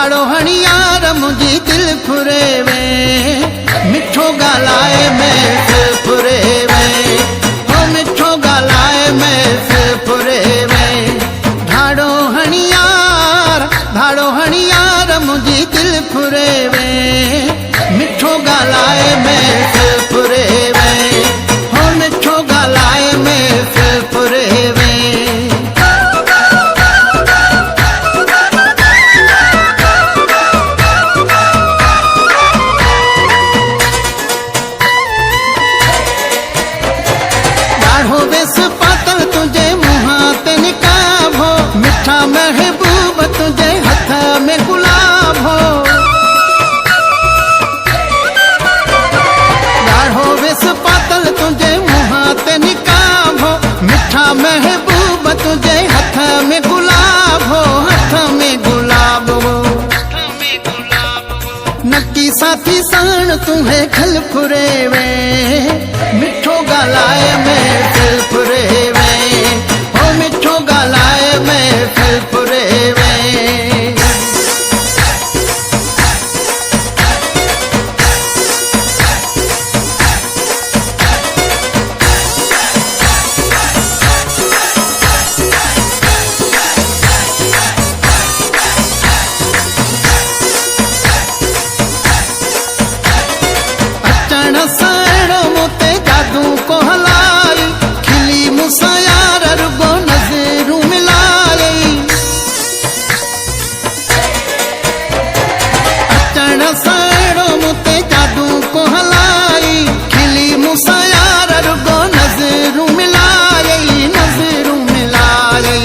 धाड़ो हणियार मुझी दिल फुरे वे, मिठो गालाए मैं फिर फुरे वे, ओ मिठो गालाए मैं फिर फुरे वे। धाड़ो हणियार मुझी दिल फुरे वे, मिठो गालाए मैं फिर फुरे वे, ओ मिठो गालाए मैं फिर फुरे वे। महबूब तुझे हथ में गुलाब हो, गाढ़ो विस पातल तुझे मुहा ते निकाब हो, मिठा महबूब तुझे हथ में गुलाब हो, हथ में गुलाब हो। नक्की साथी साण तुम्हें खल फुरे वे, मिठो गालाए में फिर फुरे वे, ओ मिठो गालाए में फिर फुरे वे। अचण साणो मोते जादू को हलाई, खिली मुसायार रुगो नज़रूं मिलाई। अचण साणो मोते जादू को हलाई, खिली मुसायार रुगो नज़रूं मिलाई, नज़रूं मिलाई।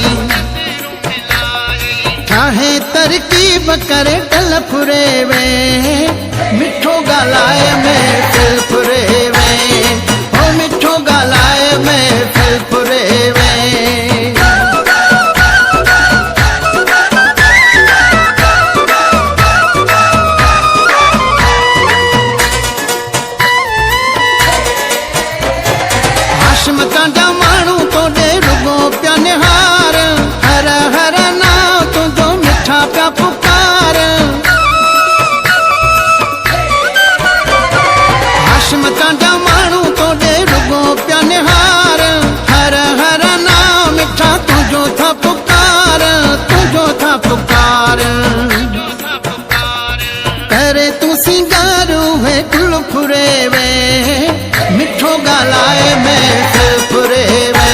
चाहे तरकीब करे टल फुरे वे, मिठो गालाए में फिर फुरे वे, ओ मिठो गालाए में फिर फुरे वे। हाशिम कांजा माण्हू तोड़े रुगो प्या निहार, हर हर नाम तुझो मिठा प्या पुकार। हाशिम कांजा माण्हू तोड़े रुगो प्या निहार, हर हर नाम मिठा तुझो था पुकार, तुझो था पुकार। करे तू सिंगारू है गुल फुरे वे, मिठो गालाए में फिर फुरे वे,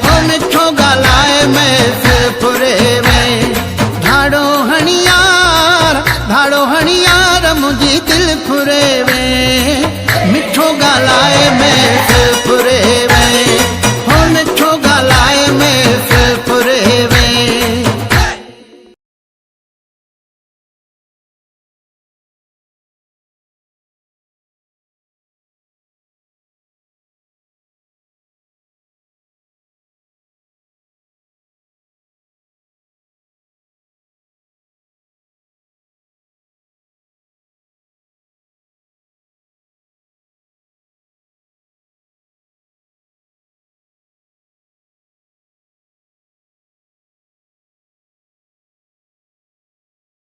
ओ मिठो गालाए में फिर फुरे वे। धाड़ो हणियार मुझी दिल फुरे वे, मिठो गालाए में फिर फुरे वे।